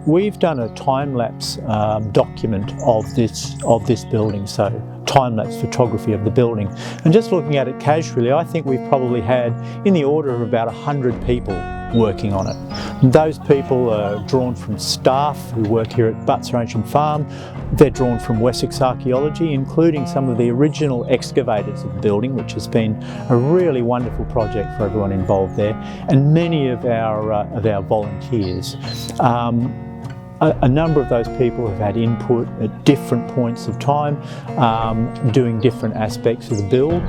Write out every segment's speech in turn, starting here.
we've done a time-lapse document of this building, so time-lapse photography of the building. And just looking at it casually, I think we've probably had in the order of about 100 people working on it. And those people are drawn from staff who work here at Butser Ancient Farm. They're drawn from Wessex Archaeology, including some of the original excavators of the building, which has been a really wonderful project for everyone involved there, and many of our volunteers. A number of those people have had input at different points of time, doing different aspects of the build.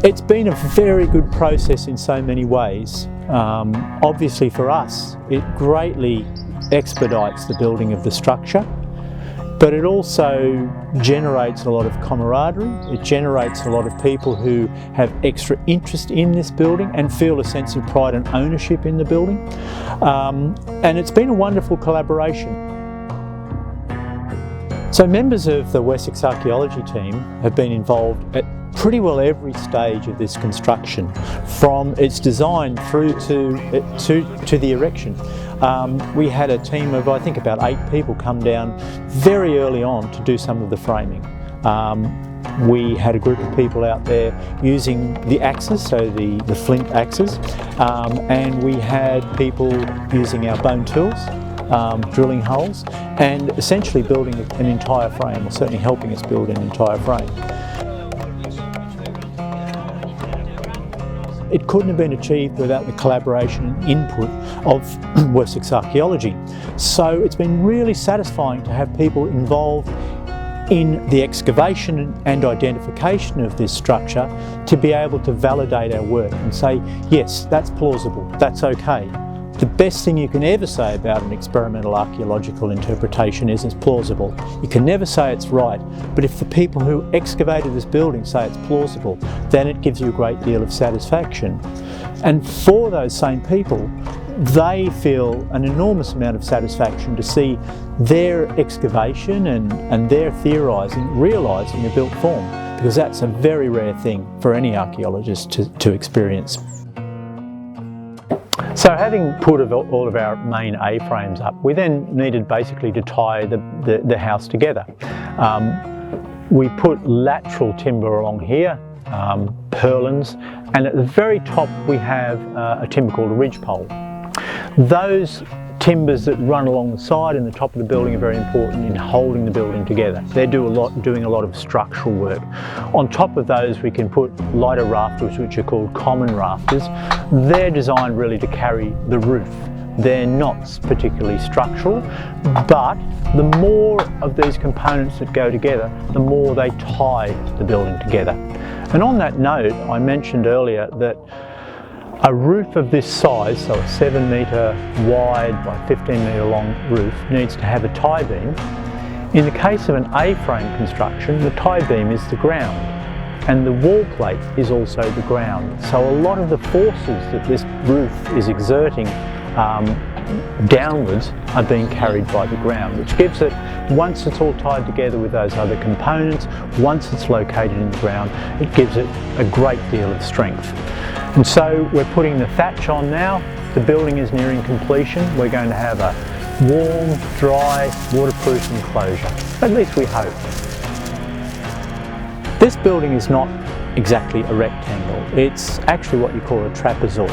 It's been a very good process in so many ways. Obviously for us, it greatly expedites the building of the structure, but it also generates a lot of camaraderie. It generates a lot of people who have extra interest in this building and feel a sense of pride and ownership in the building. And it's been a wonderful collaboration. So members of the Wessex Archaeology team have been involved at pretty well every stage of this construction, from its design through to the erection. We had a team of, I think, about 8 people come down very early on to do some of the framing. We had a group of people out there using the axes, so the flint axes, and we had people using our bone tools, drilling holes, and essentially building an entire frame, or certainly helping us build an entire frame. It couldn't have been achieved without the collaboration and input of Wessex Archaeology. So it's been really satisfying to have people involved in the excavation and identification of this structure to be able to validate our work and say, yes, that's plausible, that's okay. The best thing you can ever say about an experimental archaeological interpretation is it's plausible. You can never say it's right, but if the people who excavated this building say it's plausible, then it gives you a great deal of satisfaction. And for those same people, they feel an enormous amount of satisfaction to see their excavation and their theorising realised in a built form, because that's a very rare thing for any archaeologist to experience. So having put all of our main A-frames up, we then needed basically to tie the house together. We put lateral timber along here, purlins, and at the very top we have a timber called a ridgepole. Those timbers that run along the side and the top of the building are very important in holding the building together. They're doing a lot of structural work. On top of those we can put lighter rafters, which are called common rafters. They're designed really to carry the roof. They're not particularly structural, but the more of these components that go together, the more they tie the building together. And on that note, I mentioned earlier that a roof of this size, so a 7 metre wide by 15 metre long roof, needs to have a tie beam. In the case of an A-frame construction, the tie beam is the ground, and the wall plate is also the ground. So a lot of the forces that this roof is exerting downwards are being carried by the ground, which gives it, once it's all tied together with those other components, once it's located in the ground, it gives it a great deal of strength. And so we're putting the thatch on now. The building is nearing completion. We're going to have a warm, dry, waterproof enclosure. At least we hope. This building is not exactly a rectangle. It's actually what you call a trapezoid.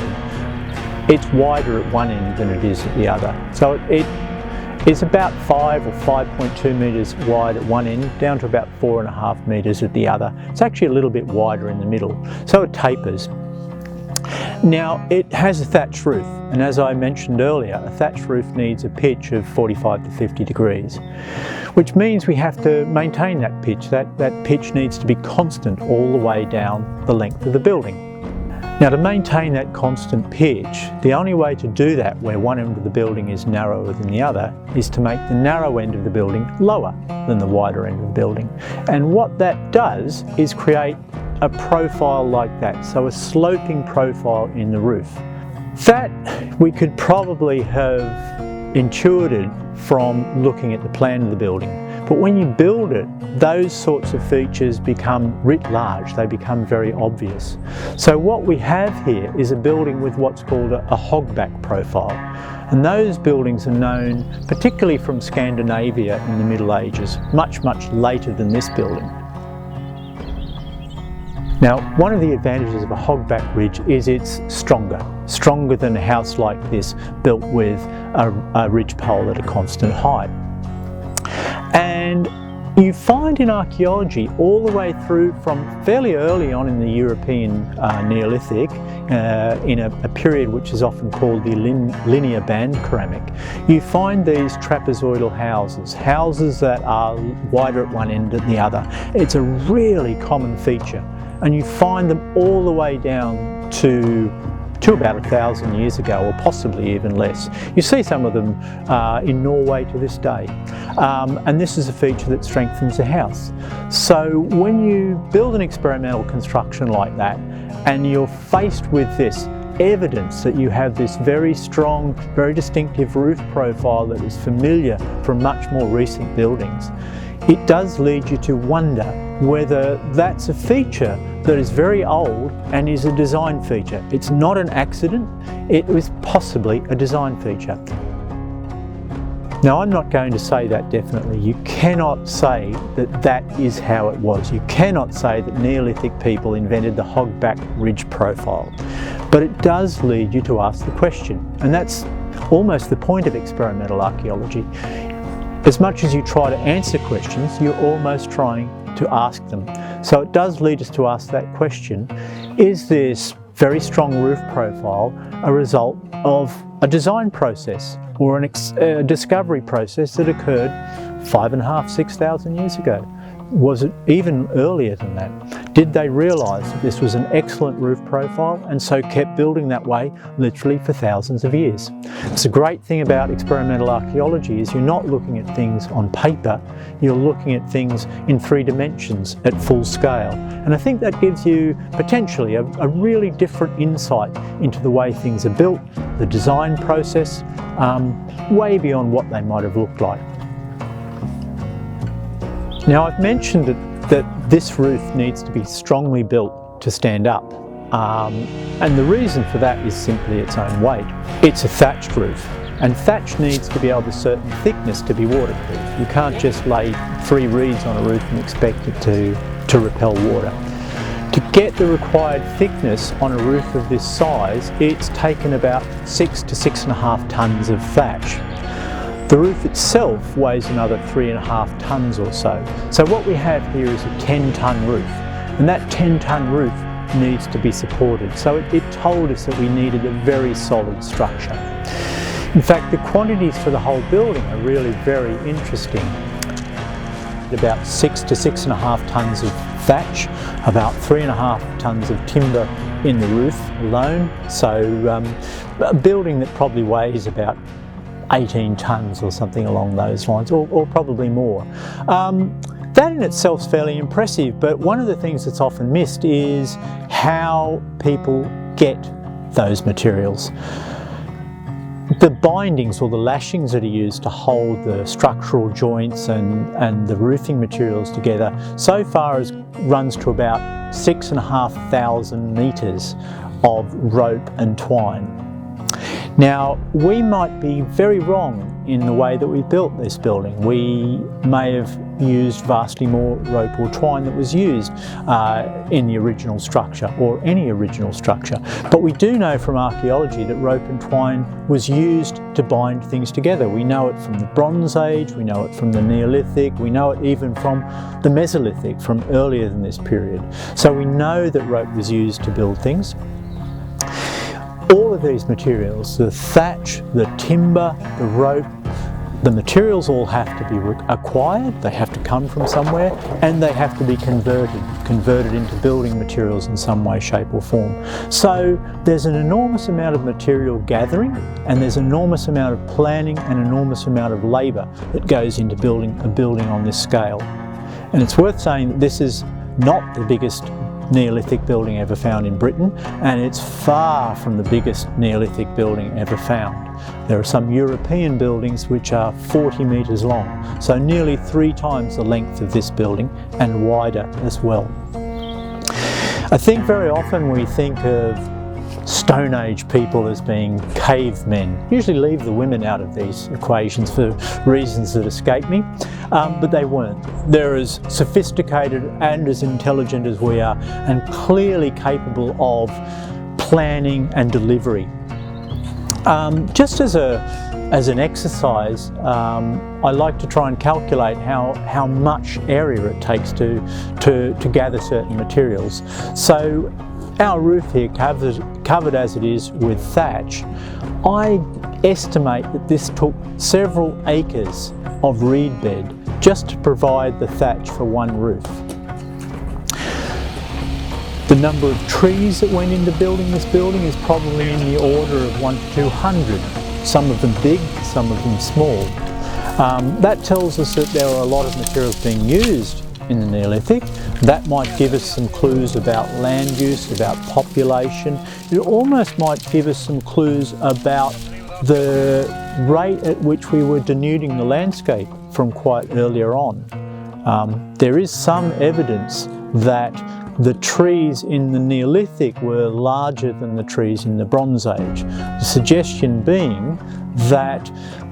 It's wider at one end than it is at the other. So it's about 5 or 5.2 metres wide at one end, down to about 4.5 metres at the other. It's actually a little bit wider in the middle, so it tapers. Now, it has a thatched roof, and as I mentioned earlier, a thatched roof needs a pitch of 45 to 50 degrees, which means we have to maintain that pitch. That pitch needs to be constant all the way down the length of the building. Now, to maintain that constant pitch, the only way to do that where one end of the building is narrower than the other is to make the narrow end of the building lower than the wider end of the building. And what that does is create a profile like that, so a sloping profile in the roof. That we could probably have intuited from looking at the plan of the building. But when you build it, those sorts of features become writ large, they become very obvious. So what we have here is a building with what's called a hogback profile. And those buildings are known particularly from Scandinavia in the Middle Ages, much later than this building. Now, one of the advantages of a hogback ridge is it's stronger than a house like this built with a ridge pole at a constant height. And you find in archaeology all the way through from fairly early on in the European Neolithic, in a period which is often called the linear band ceramic, you find these trapezoidal houses that are wider at one end than the other. It's a really common feature, and you find them all the way down to about 1,000 years ago, or possibly even less. You see some of them in Norway to this day. And this is a feature that strengthens a house. So when you build an experimental construction like that, and you're faced with this evidence that you have this very strong, very distinctive roof profile that is familiar from much more recent buildings, it does lead you to wonder whether that's a feature that is very old and is a design feature. It's not an accident, it was possibly a design feature. Now, I'm not going to say that definitely. You cannot say that that is how it was. You cannot say that Neolithic people invented the hogback ridge profile. But it does lead you to ask the question, and that's almost the point of experimental archaeology. As much as you try to answer questions, you're almost trying to ask them. So it does lead us to ask that question: is this very strong roof profile a result of a design process or a discovery process that occurred 5,500, 6,000 years ago? Was it even earlier than that? Did they realise that this was an excellent roof profile and so kept building that way literally for thousands of years? It's a great thing about experimental archaeology is you're not looking at things on paper, you're looking at things in 3 dimensions at full scale. And I think that gives you potentially a really different insight into the way things are built, the design process, way beyond what they might have looked like. Now, I've mentioned that this roof needs to be strongly built to stand up, and the reason for that is simply its own weight. It's a thatched roof, and thatch needs to be of a certain thickness to be waterproof. You can't just lay 3 reeds on a roof and expect it to repel water. To get the required thickness on a roof of this size, it's taken about 6 to 6.5 tonnes of thatch. The roof itself weighs another 3.5 tonnes or so. So what we have here is a 10-tonne roof, and that 10-tonne roof needs to be supported. So it told us that we needed a very solid structure. In fact, the quantities for the whole building are really very interesting. About 6 to 6.5 tonnes of thatch, about 3.5 tonnes of timber in the roof alone. So a building that probably weighs about 18 tonnes or something along those lines, or probably more. That in itself is fairly impressive, but one of the things that's often missed is how people get those materials. The bindings or the lashings that are used to hold the structural joints and the roofing materials together so far as runs to about 6,500 metres of rope and twine. Now, we might be very wrong in the way that we built this building. We may have used vastly more rope or twine that was used in the original structure, or any original structure. But we do know from archaeology that rope and twine was used to bind things together. We know it from the Bronze Age, we know it from the Neolithic, we know it even from the Mesolithic, from earlier than this period. So we know that rope was used to build things. All of these materials, the thatch, the timber, the rope, the materials all have to be acquired, they have to come from somewhere, and they have to be converted into building materials in some way, shape or form. So there's an enormous amount of material gathering, and there's an enormous amount of planning and an enormous amount of labour that goes into building a building on this scale. And it's worth saying that this is not the biggest Neolithic building ever found in Britain, and it's far from the biggest Neolithic building ever found. There are some European buildings which are 40 metres long, so nearly 3 times the length of this building and wider as well. I think very often we think of Stone Age people as being cavemen. Usually leave the women out of these equations for reasons that escape me, but they weren't. They're as sophisticated and as intelligent as we are, and clearly capable of planning and delivery. Just as an exercise, I like to try and calculate how much area it takes to gather certain materials. So our roof here, covered as it is with thatch, I estimate that this took several acres of reed bed just to provide the thatch for one roof. The number of trees that went into building this building is probably in the order of 1 to 200. Some of them big, some of them small. That tells us that there are a lot of materials being used in the Neolithic. That might give us some clues about land use, about population. It almost might give us some clues about the rate at which we were denuding the landscape from quite earlier on. There is some evidence that the trees in the Neolithic were larger than the trees in the Bronze Age. The suggestion being that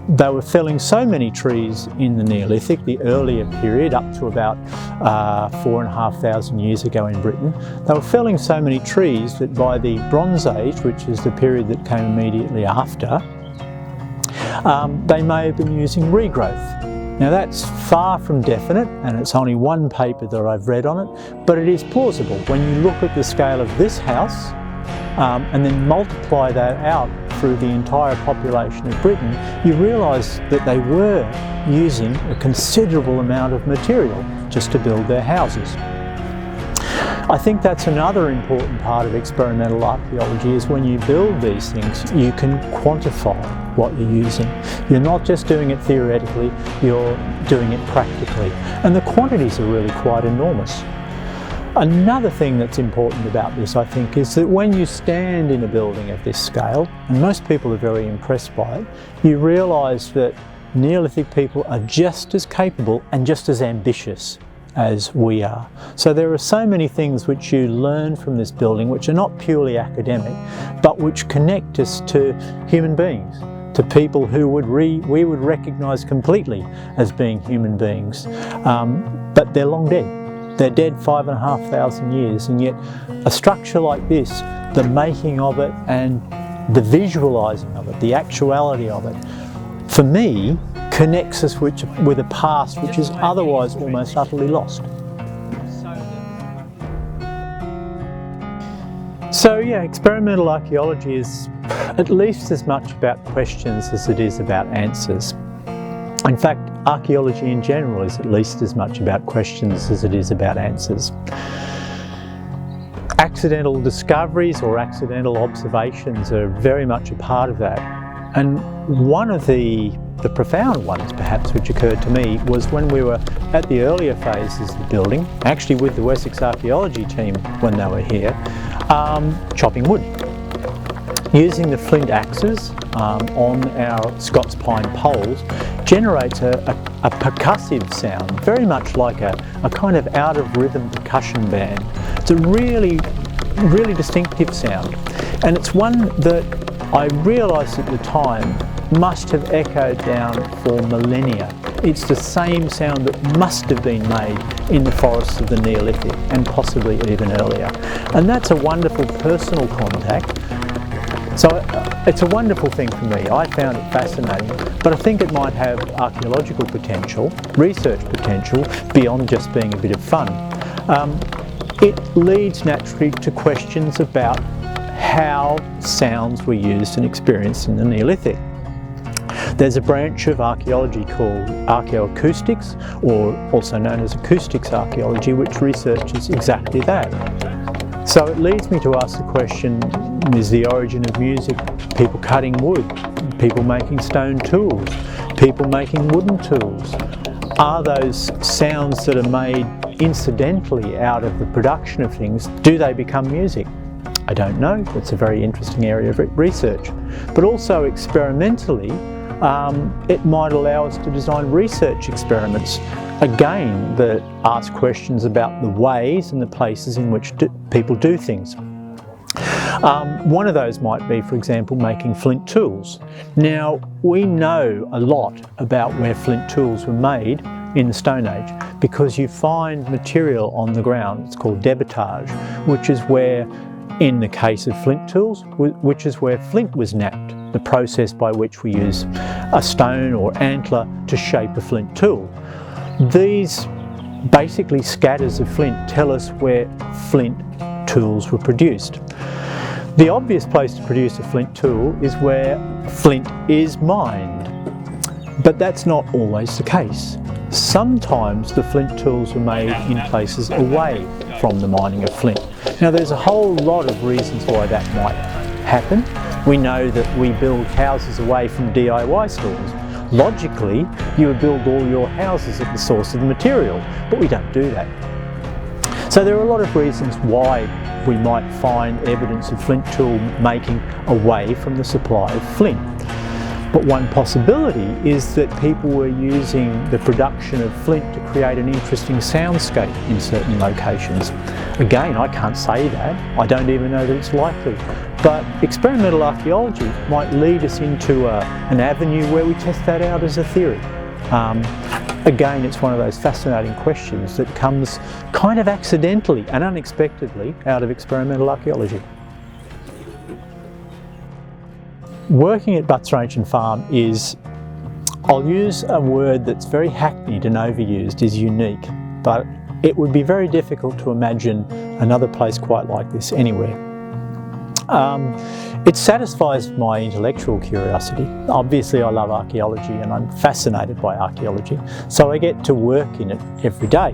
they were felling so many trees in the Neolithic, the earlier period, up to about 4,500 years ago in Britain. They were felling so many trees that by the Bronze Age, which is the period that came immediately after, they may have been using regrowth. Now that's far from definite, and it's only one paper that I've read on it, but it is plausible. When you look at the scale of this house and then multiply that out through the entire population of Britain, you realise that they were using a considerable amount of material just to build their houses. I think that's another important part of experimental archaeology, is when you build these things, you can quantify what you're using. You're not just doing it theoretically, you're doing it practically. And the quantities are really quite enormous. Another thing that's important about this, I think, is that when you stand in a building of this scale, and most people are very impressed by it, you realise that Neolithic people are just as capable and just as ambitious as we are. So there are so many things which you learn from this building which are not purely academic, but which connect us to human beings, to people who we would recognise completely as being human beings. But they're long dead. They're dead 5,500 years, and yet a structure like this, the making of it and the visualising of it, the actuality of it, for me, connects us with a past which is otherwise almost utterly lost. So yeah, experimental archaeology is at least as much about questions as it is about answers. In fact, archaeology in general is at least as much about questions as it is about answers. Accidental discoveries or accidental observations are very much a part of that. And one of the profound ones, perhaps, which occurred to me was when we were at the earlier phases of the building, actually with the Wessex archaeology team when they were here, chopping wood. Using the flint axes on our Scots pine poles generates a percussive sound, very much like a kind of out-of-rhythm percussion band. It's a really, really distinctive sound, and it's one that I realised at the time must have echoed down for millennia. It's the same sound that must have been made in the forests of the Neolithic, and possibly even earlier. And that's a wonderful personal contact. So it's a wonderful thing for me. I found it fascinating, but I think it might have archaeological potential, research potential, beyond just being a bit of fun. It leads naturally to questions about how sounds were used and experienced in the Neolithic. There's a branch of archaeology called archaeoacoustics, or also known as acoustics archaeology, which researches exactly that. So it leads me to ask the question, is the origin of music people cutting wood, people making stone tools, people making wooden tools? Are those sounds that are made incidentally out of the production of things, do they become music? I don't know. It's a very interesting area of research. But also experimentally, it might allow us to design research experiments, again, that ask questions about the ways and the places in which people do things. One of those might be, for example, making flint tools. Now, we know a lot about where flint tools were made in the Stone Age because you find material on the ground. It's called debitage, which is where, in the case of flint tools, which is where flint was knapped, the process by which we use a stone or antler to shape a flint tool. These basically scatters of flint tell us where flint tools were produced. The obvious place to produce a flint tool is where flint is mined, but that's not always the case. Sometimes the flint tools were made in places away from the mining of flint. Now, there's a whole lot of reasons why that might happen. We know that we build houses away from DIY stores. Logically, you would build all your houses at the source of the material, but we don't do that. So there are a lot of reasons why we might find evidence of flint tool making away from the supply of flint. But one possibility is that people were using the production of flint to create an interesting soundscape in certain locations. Again, I can't say that. I don't even know that it's likely. But experimental archaeology might lead us into an avenue where we test that out as a theory. Again, it's one of those fascinating questions that comes kind of accidentally and unexpectedly out of experimental archaeology. Working at Butser Ancient Farm is, I'll use a word that's very hackneyed and overused, is unique, but it would be very difficult to imagine another place quite like this anywhere. It satisfies my intellectual curiosity. Obviously, I love archaeology and I'm fascinated by archaeology, so I get to work in it every day.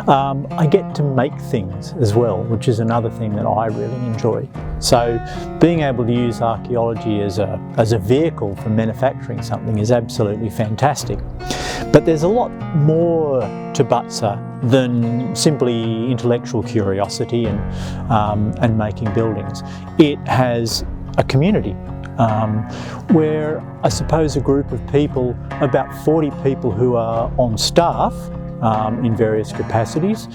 I get to make things as well, which is another thing that I really enjoy. So being able to use archaeology as a vehicle for manufacturing something is absolutely fantastic. But there's a lot more to Butser than simply intellectual curiosity and making buildings. It has a community where I suppose a group of people, about 40 people who are on staff in various capacities,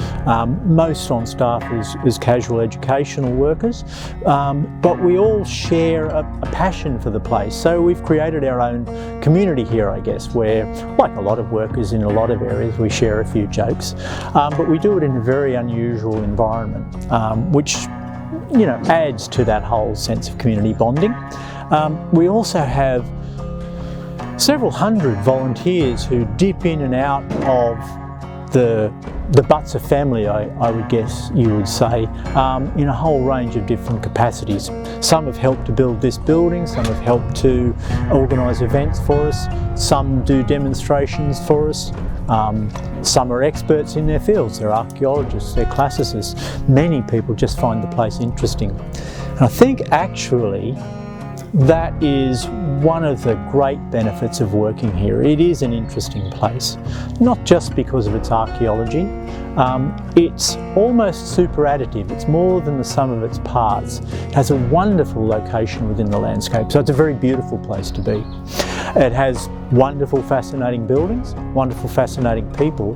most on staff as casual educational workers, but we all share a passion for the place. So we've created our own community here, I guess, where, like a lot of workers in a lot of areas, we share a few jokes, but we do it in a very unusual environment, which adds to that whole sense of community bonding. We also have several hundred volunteers who dip in and out of the Butser family, I would guess you would say, in a whole range of different capacities. Some have helped to build this building, some have helped to organise events for us, some do demonstrations for us, some are experts in their fields, they're archaeologists, they're classicists. Many people just find the place interesting. And I think actually that is one of the great benefits of working here. It is an interesting place, not just because of its archaeology. It's almost superadditive. It's more than the sum of its parts. It has a wonderful location within the landscape, so it's a very beautiful place to be. It has wonderful, fascinating buildings, wonderful, fascinating people,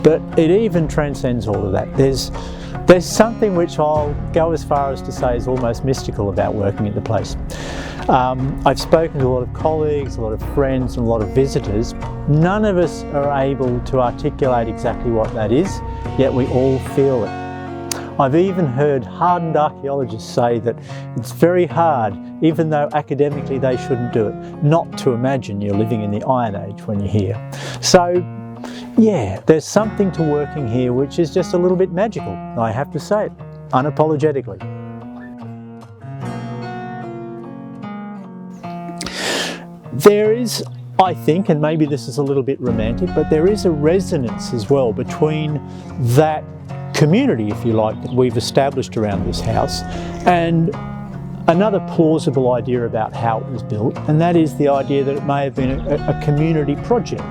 but it even transcends all of that. There's something which I'll go as far as to say is almost mystical about working at the place. I've spoken to a lot of colleagues, a lot of friends and a lot of visitors. None of us are able to articulate exactly what that is, yet we all feel it. I've even heard hardened archaeologists say that it's very hard, even though academically they shouldn't do it, not to imagine you're living in the Iron Age when you're here. So yeah, there's something to working here which is just a little bit magical, I have to say it, unapologetically. There is, I think, and maybe this is a little bit romantic, but there is a resonance as well between that community, if you like, that we've established around this house and another plausible idea about how it was built, and that is the idea that it may have been a community project.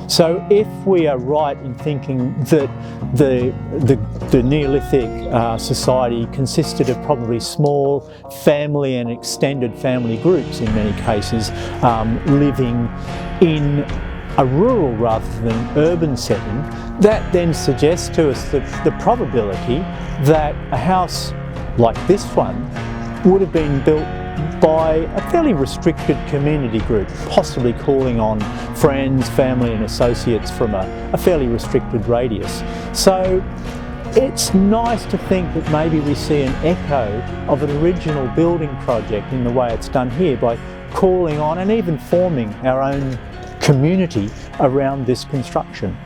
So if we are right in thinking that the Neolithic society consisted of probably small family and extended family groups in many cases, living in a rural rather than urban setting, that then suggests to us the probability that a house like this one would have been built by a fairly restricted community group, possibly calling on friends, family and associates from a fairly restricted radius. So it's nice to think that maybe we see an echo of an original building project in the way it's done here by calling on and even forming our own community around this construction.